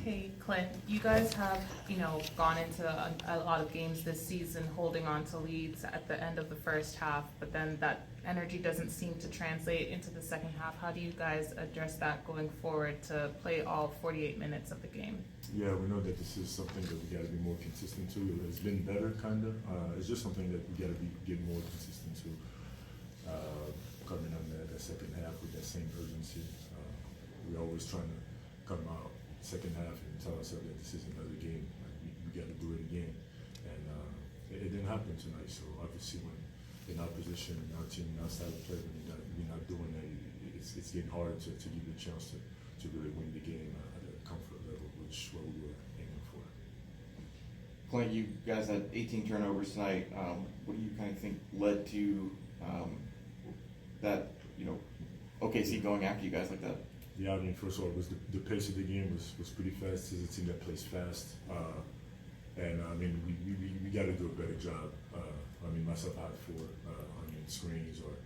Hey, Clint, you guys have, gone into a lot of games this season holding on to leads at the end of the first half, but then that energy doesn't seem to translate into the second half. How do you guys address that going forward to play all 48 minutes of the game? Yeah, we know that this is something that we got to be more consistent to. It's been better, kind of. It's just something that we got to get more consistent to. Coming on that second half with that same urgency. We're always trying to come out second half and tell ourselves that this is another game. Like we got to do it again. And it didn't happen tonight. So obviously when in our position, in our team, in our style of play, when you're not doing that, it's getting hard to give you a chance to really win the game at a comfort level, which what we were aiming for. Clint, you guys had 18 turnovers tonight. What do you kind of think led to that, OKC going after you guys like that? Yeah, I mean, first of all, it was the pace of the game was pretty fast. It's a team that plays fast, and I mean, we got to do a better job. I mean, myself out for screens or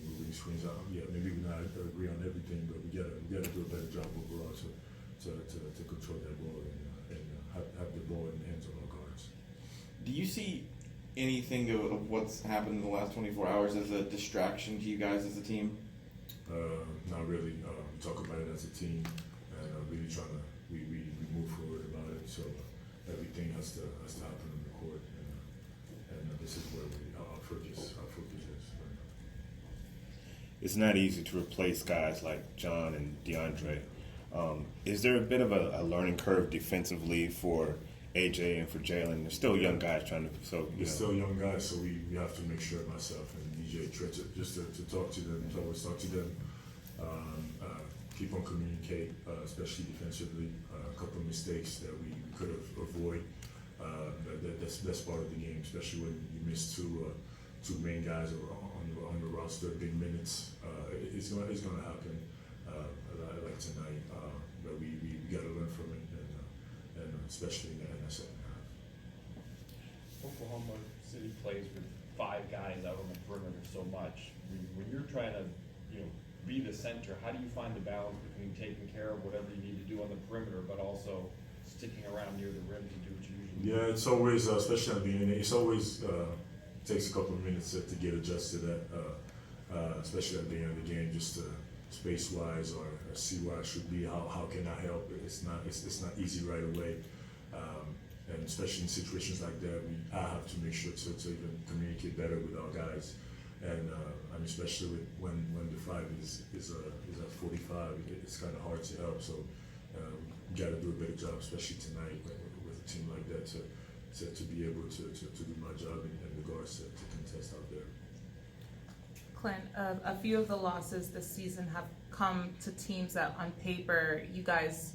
moving screens out. Yeah, maybe we not agree on everything, but we gotta do a better job overall to control that ball and have the ball in the hands of our guards. Do you see anything of what's happened in the last 24 hours as a distraction to you guys as a team? Not really. We talk about it as a team, and really trying to we move forward about it. So everything has to happen on the court, and this is where our focus is. Right now. It's not easy to replace guys like John and DeAndre. Is there a bit of a learning curve defensively for AJ and for Jalen? They're still young guys trying to. They're still young guys, so we have to make sure myself and DJ try just to talk to them, to always talk to them. Keep on communicate, especially defensively. A couple of mistakes that we could have avoided. That's part of the game, especially when you miss two main guys on the roster, big minutes. It's gonna happen. Like tonight, but we got to learn from it, and especially in the second half. Oklahoma City plays with 5 guys out on the perimeter so much. When you're trying to, be the center, how do you find the balance between taking care of whatever you need to do on the perimeter, but also sticking around near the rim to do what you usually do? Yeah, it's always, especially at the beginning, it's always takes a couple of minutes to get adjusted to that, especially at the end of the game, just to space-wise or see where I should be. How can I help? It's not easy right away. And especially in situations like that, I have to make sure to even communicate better with our guys, and especially when the 5 is at 45, it's kind of hard to help. So we got to do a better job, especially tonight with a team like that, to be able to do my job in regards to contest out there. Clint, a few of the losses this season have come to teams that on paper you guys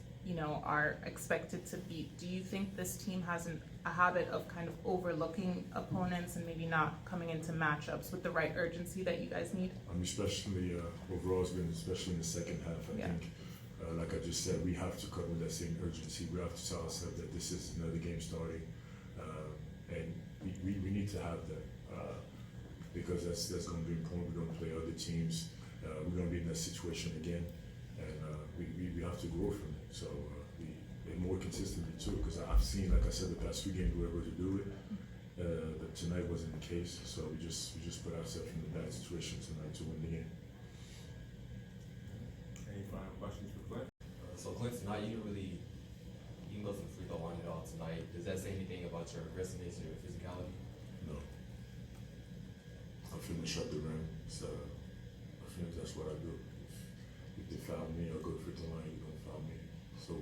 are expected to beat. Do you think this team has a habit of kind of overlooking opponents and maybe not coming into matchups with the right urgency that you guys need? Especially overall, it's been especially in the second half. I think, like I just said, we have to come with that same urgency. We have to tell ourselves that this is another game starting, and we need to have that because that's going to be important. We're going to play other teams. We're going to be in that situation again, and we have to grow from it. So and more consistently too, because I've seen, like I said, the past 2 games we were able to do it, but tonight wasn't the case. So we just put ourselves in a bad situation tonight to win the game. Any final questions for Clint? So Clint, tonight you didn't go for the free throw line at all tonight. Does that say anything about your aggressiveness or your physicality? No. I finish up the rim. So I finish. That's what I do. If they foul me, I'll go to the free throw line. You don't foul me. So